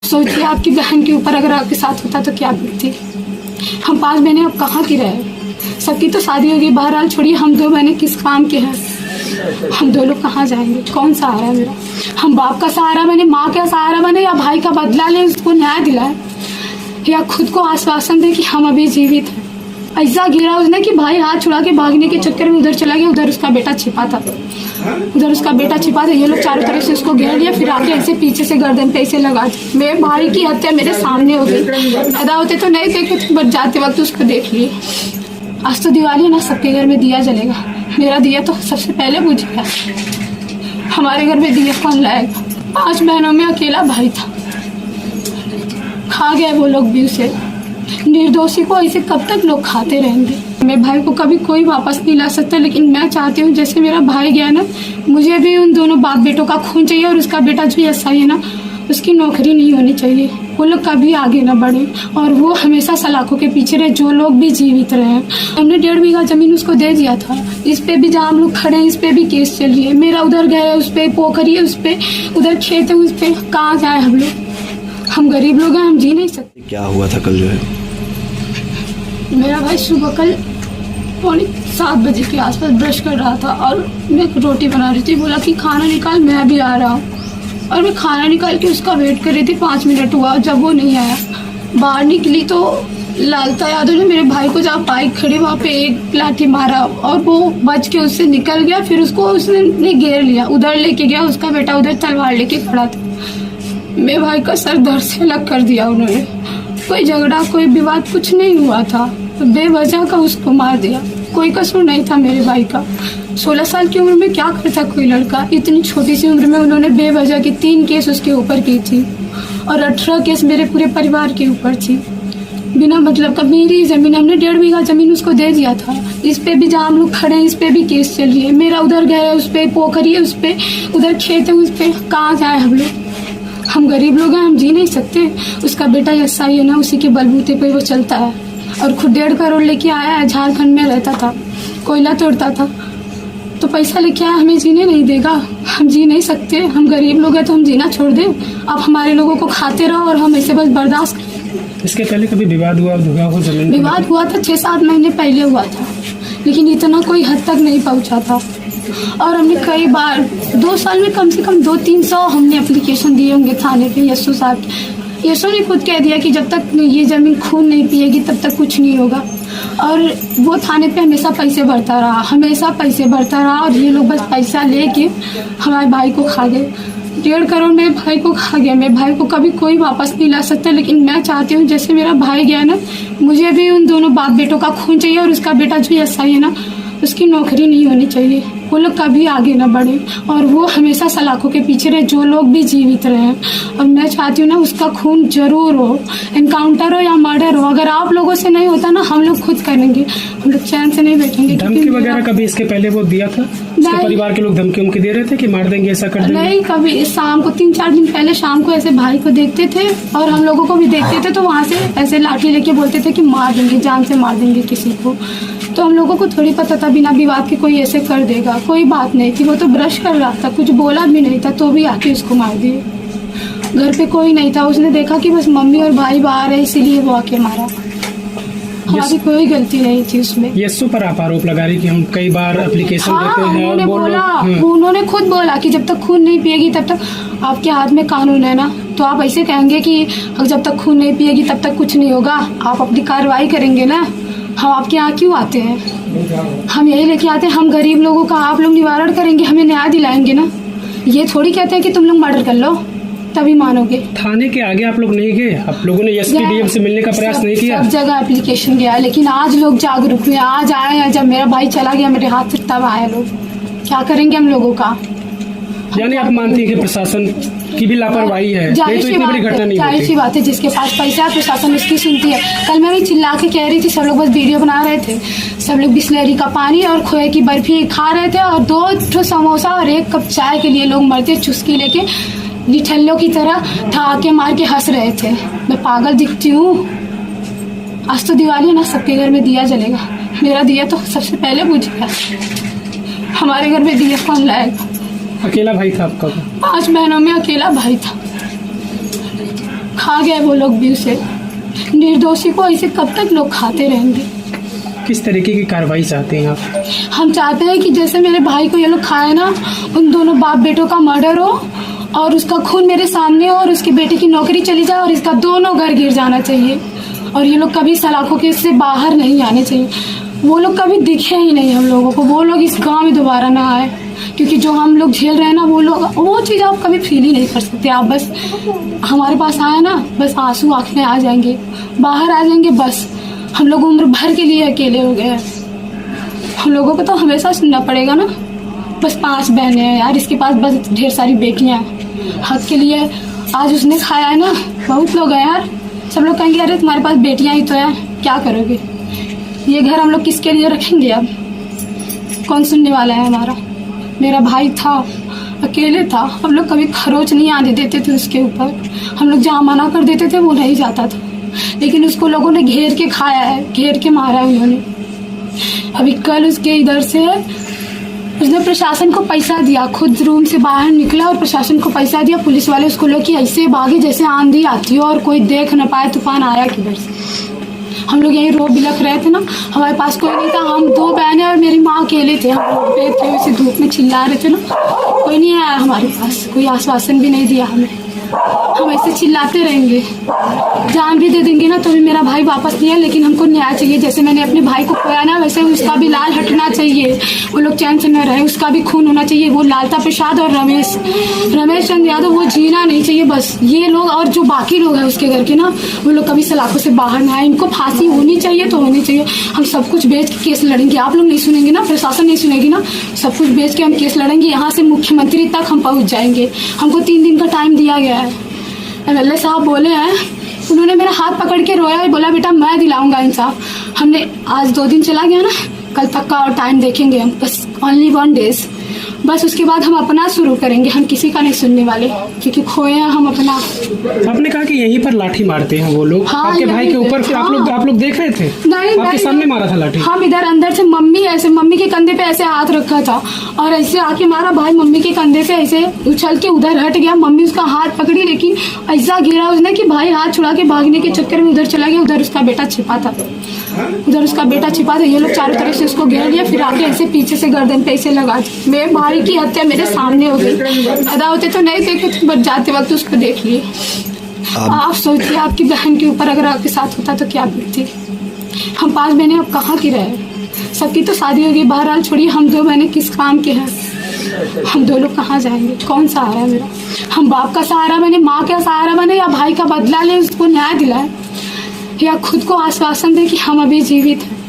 सोचिए आपकी बहन के ऊपर अगर आपके साथ होता तो क्या बीतती। हम 5 बहनें अब कहाँ की रहे, सबकी तो शादी होगी। बहरहाल छोड़िए, हम 2 बहनें किस काम के हैं, हम 2 लोग कहाँ जाएंगे, कौन सहारा है मेरा। हम बाप का सहारा बने, माँ का सहारा बने, या भाई का बदला लें, उसको न्याय दिलाए, या खुद को आश्वासन दे कि हम अभी जीवित हैं। ऐसा गिरा उसने कि भाई हाथ छुड़ा के भागने के चक्कर में उधर चला गया, उधर उसका बेटा छिपा था, ये लोग चारों तरफ से उसको घेर लिया, फिर आके ऐसे पीछे से गर्दन पे ऐसे लगा दिया। मेरे भाई की हत्या मेरे सामने हो गई, पैदा होते तो नहीं देखे, बट जाते वक्त उसको देख लिए। आज तो दिवाली है ना, सबके घर में दिया जलेगा, मेरा दिया तो सबसे पहले बुझ गया। हमारे घर में दिया कौन लाएगा। 5 बहनों में अकेला भाई था, खा गए वो लोग भी उसे। निर्दोषी को ऐसे कब तक लोग खाते रहेंगे। मेरे भाई को कभी कोई वापस नहीं ला सकता, लेकिन मैं चाहती हूँ जैसे मेरा भाई गया ना, मुझे भी उन दोनों बाप बेटों का खून चाहिए, और उसका बेटा जो ऐसा है ना, उसकी नौकरी नहीं होनी चाहिए, वो लोग कभी आगे ना बढ़े, और वो हमेशा सलाखों के पीछे रहे, जो लोग भी जीवित रहे हैं। हमने 1.5 बीघा जमीन उसको दे दिया था, इस पे भी जहाँ हम लोग खड़े हैं इस पे भी केस चल रही है। मेरा उधर गया है, उस पे पोखरी है, उस पे उधर खेत है, उस पे कहाँ जाए हम लोग। हम गरीब लोग हैं, हम जी नहीं सकते। क्या हुआ था कल जो है? मेरा भाई सुबह कल 7 बजे के आसपास ब्रश कर रहा था, और मैं रोटी बना रही थी, बोला कि खाना निकाल, मैं भी आ रहा हूँ। और मैं खाना निकाल के उसका वेट कर रही थी, 5 मिनट हुआ, जब वो नहीं आया, बाहर निकली तो लालता यादव ने मेरे भाई को जहाँ बाइक खड़ी वहाँ पे एक लाठी मारा, और वो बच के उससे निकल गया। फिर उसको उसने घेर लिया, उधर लेके गया, उसका बेटा उधर तलवार लेके खड़ा था। मेरे भाई का सर धड़ से अलग कर दिया उन्होंने। कोई झगड़ा कोई विवाद कुछ नहीं हुआ था, बेवजह का उसको मार दिया। कोई कसूर नहीं था मेरे भाई का। 16 साल की उम्र में क्या करता कोई लड़का। इतनी छोटी सी उम्र में उन्होंने बेवजह की 3 केस उसके ऊपर की थी, और 18 केस मेरे पूरे परिवार के ऊपर थी, बिना मतलब का। मेरी जमीन, हमने 1.5 बीघा जमीन उसको दे दिया था, इस पे भी जहाँ हम लोग खड़े हैं इस पे भी केस चल रही है। मेरा उधर गया है, उस पे पोखरी है, उस पे उधर खेत है, उस पे कहाँ जाए हम लोग। हम गरीब लोग हैं, हम जी नहीं सकते। उसका बेटा ऐसा ही है ना, उसी के बलबूते पे वो चलता है, और खुद 1.5 करोड़ लेके आया है। झारखंड में रहता था, कोयला तोड़ता था, तो पैसा लेके आया, हमें जीने नहीं देगा। हम जी नहीं सकते, हम गरीब लोग हैं, तो हम जीना छोड़ दें। आप हमारे लोगों को खाते रहो, और हम ऐसे बस बर्दाश्त करें। इसके पहले कभी विवाद हुआ हो जमीन? विवाद हुआ था 6-7 महीने पहले हुआ था, लेकिन इतना कोई हद तक नहीं पहुंचा था। और हमने कई बार 2 साल में कम से कम 200-300 हमने एप्लीकेशन दिए होंगे थाने पे। यशु साहब, यशु ने खुद कह दिया कि जब तक ये ज़मीन खून नहीं पिएगी तब तक कुछ नहीं होगा। और वो थाने पे हमेशा पैसे भरता रहा, और ये लोग बस पैसा लेके हमारे भाई को खा गए। 1.5 करोड़ मेरे भाई को खा गया। मेरे भाई को कभी कोई वापस नहीं ला सकता, लेकिन मैं चाहती हूँ जैसे मेरा भाई गया ना, मुझे भी उन दोनों बाप बेटों का खून चाहिए, और उसका बेटा जो ऐसा ही है ना, उसकी नौकरी नहीं होनी चाहिए, वो लोग कभी आगे ना बढ़े, और वो हमेशा सलाखों के पीछे रहे, जो लोग भी जीवित रहे। और मैं चाहती हूँ ना, उसका खून जरूर हो, एनकाउंटर हो या मर्डर हो। अगर आप लोगों से नहीं होता ना, हम लोग खुद करेंगे, हम लोग चैन से नहीं बैठेंगे। धमकी वगैरह कभी इसके पहले वो दिया था? इसके परिवार के लोग धमकी दे रहे थे कि मार देंगे, ऐसा कर देंगे? नहीं, कभी शाम को 3-4 दिन पहले शाम को ऐसे भाई को देखते थे, और हम लोगों को भी देखते थे, तो वहाँ से ऐसे लाठी लेके बोलते थे कि मार देंगे, जान से मार देंगे किसी को। तो हम लोगों को थोड़ी पता था बिना विवाद के कोई ऐसे कर देगा। कोई बात नहीं थी, वो तो ब्रश कर रहा था, कुछ बोला भी नहीं था, तो भी आके उसको मार दिए। घर पे कोई नहीं था, उसने देखा कि बस मम्मी और भाई बाहर है, इसीलिए वो आके मारा। हमारी कोई गलती नहीं थी उसमें। यशु पर आप आरोप लगा रही कि हम कई बार एप्लीकेशन देते हैं, और उन्होंने खुद बोला कि जब तक खून नहीं पिएगी तब तक, आपके हाथ में कानून है ना, तो आप ऐसे कहेंगे कि जब तक खून नहीं पिएगी तब तक कुछ नहीं होगा, आप अपनी कार्रवाई करेंगे ना। हम आपके यहाँ क्यों आते हैं? हम यही लेके आते हैं, हम गरीब लोगों का आप लोग निवारण करेंगे, हमें न्याय दिलाएंगे ना। ये थोड़ी कहते हैं कि तुम लोग मर्डर कर लो तभी मानोगे। थाने के आगे आप लोग नहीं गए? आप लोगों ने एसपी-डीएम से मिलने का प्रयास नहीं किया? सब जगह एप्लीकेशन गया, लेकिन आज लोग जागरूक हुए, आज आए हैं। जब मेरा भाई चला गया मेरे हाथ से, तब आए लोग। क्या करेंगे हम लोगों का? यानी आप मानती हैं कि प्रशासन की भी लापरवाही है, नहीं तो इतनी बड़ी घटना नहीं होती। जाहिर सी बात है, जिसके पास पैसा है प्रशासन उसकी सुनती है। कल मैं भी चिल्ला के कह रही थी, सब लोग बस वीडियो बना रहे थे, सब लोग बिस्लरी का पानी और खोए की बर्फी खा रहे थे, और 2 समोसा और 1 कप चाय के लिए लोग मरते चुस्की लेके निठल्लों की तरह ठहाके मार के हंस रहे थे। मैं पागल दिखती हूँ? आज तो दिवाली है ना, सबके घर में दिया जलेगा, मेरा दिया तो सबसे पहले बुझ गया। हमारे घर में दिया कौन लाएगा। अकेला भाई था आपका? 5 बहनों में अकेला भाई था, गए वो लोग भी उसे। निर्दोषी को ऐसे कब तक लोग खाते रहेंगे? किस तरीके की कार्रवाई चाहते हैं आप? हम चाहते हैं कि जैसे मेरे भाई को ये लोग खाए ना, उन दोनों बाप बेटों का मर्डर हो और उसका खून मेरे सामने हो और उसकी बेटी की नौकरी चली जाए और इसका दोनों घर गिर जाना चाहिए और ये लोग कभी सलाखों के से बाहर नहीं आने चाहिए। वो लोग कभी दिखे ही नहीं हम लोगों को, वो लोग इस गांव में दोबारा ना आए, क्योंकि जो हम लोग झेल रहे हैं ना वो चीज़ आप कभी फील ही नहीं कर सकते। आप बस हमारे पास आए ना, बस आंसू आँख में आ जाएंगे, बाहर आ जाएंगे। बस हम लोग उम्र भर के लिए अकेले हो गए हैं। हम लोगों को तो हमेशा सुनना पड़ेगा ना। बस 5 बहनें हैं यार, इसके पास बस ढेर सारी बेटियां हैं। हक के लिए आज उसने खाया है ना, बहुत लोग हैं यार। सब लोग कहेंगे अरे तुम्हारे पास बेटियां ही तो हैं, क्या करोगे? ये घर हम लोग किसके लिए रखेंगे? अब कौन सुनने वाला है हमारा? मेरा भाई था, अकेले था, हम लोग कभी खरोच नहीं आने देते थे उसके ऊपर। हम लोग जहाँ मना कर देते थे वो नहीं जाता था, लेकिन उसको लोगों ने घेर के खाया है, घेर के मारा है उन्होंने। अभी कल उसके इधर से उसने प्रशासन को पैसा दिया, खुद रूम से बाहर निकला और प्रशासन को पैसा दिया। पुलिस वाले उसको लोग कि ऐसे भागे जैसे आंधी आती हो और कोई देख न पाए तूफान आया किधर से। हम लोग यहीं रो बिलख रहे थे ना, हमारे पास कोई नहीं था। हम 2 बहनें और मेरी माँ अकेले थे। हम रोड पे थे, वैसे धूप में चिल्ला रहे थे ना, कोई नहीं आया हमारे पास, कोई आश्वासन भी नहीं दिया हमें। हम ऐसे चिल्लाते रहेंगे, जान भी दे देंगे ना तो भी मेरा भाई वापस नहीं है। लेकिन हमको न्याय चाहिए। जैसे मैंने अपने भाई को खोया ना, वैसे उसका भी लाल हटना चाहिए। वो लोग चैन से न रहे, उसका भी खून होना चाहिए। वो लालता प्रसाद और रमेश चंद्र यादव, वो जीना नहीं चाहिए। बस ये लोग और जो बाकी लोग हैं उसके घर के ना, वो लोग कभी सलाखों से बाहर ना आए। इनको फांसी होनी चाहिए तो होनी चाहिए। हम सब कुछ बेच के केस लड़ेंगे। आप लोग नहीं सुनेंगे ना, प्रशासन नहीं सुनेगी ना, सब कुछ बेच के हम केस लड़ेंगे। यहाँ से मुख्यमंत्री तक हम पहुँच जाएंगे। हमको 3 दिन का टाइम दिया गया है। एमएलए साहब बोले हैं, उन्होंने मेरा हाथ पकड़ के रोया और बोला बेटा मैं दिलाऊंगा इंसाफ। हमने आज 2 दिन चला गया ना, कल तक का और टाइम देखेंगे हम, बस ओनली 1 डेज। बस उसके बाद हम अपना शुरू करेंगे। हम किसी का नहीं सुनने वाले, क्योंकि खोए हैं हम अपना। आपने कहा कि यहीं पर लाठी मारते हैं वो लोग। हाँ, आपके भाई के ऊपर हाँ, आप लोग देख रहे थे? नहीं, आपके सामने मारा था लाठी? हम इधर अंदर से मम्मी के कंधे पे ऐसे हाथ रखा था और ऐसे आके मारा। भाई मम्मी के कंधे से ऐसे उछल के उधर हट गया। मम्मी उसका हाथ पकड़ी, लेकिन ऐसा गिरा उसने कि भाई हाथ छुड़ा के भागने के चक्कर में उधर चला गया। उधर उसका बेटा छिपा था, ये लोग चारों तरफ से उसको घेर लिया। फिर आके ऐसे पीछे से गर्दन पे ऐसे लगा दी। मेरे भाई की हत्या मेरे सामने हो गई। पैदा होते तो नहीं देखे, बट जाते वक्त उसको देख लिए। आप सोचिए आपकी बहन के ऊपर अगर आपके साथ होता तो क्या बीतती। हम 5 बहनें अब कहाँ की रहे? सबकी तो शादी होगी। बहरहाल छोड़िए, हम 2 बहनें किस काम के हैं? हम 2 लोग कहाँ जाएंगे? कौन सहारा है मेरा? हम बाप का सहारा बने, माँ का सहारा बने, या भाई का बदला ले, उसको न्याय दिलाए, या खुद को आश्वासन दे कि हम अभी जीवित हैं।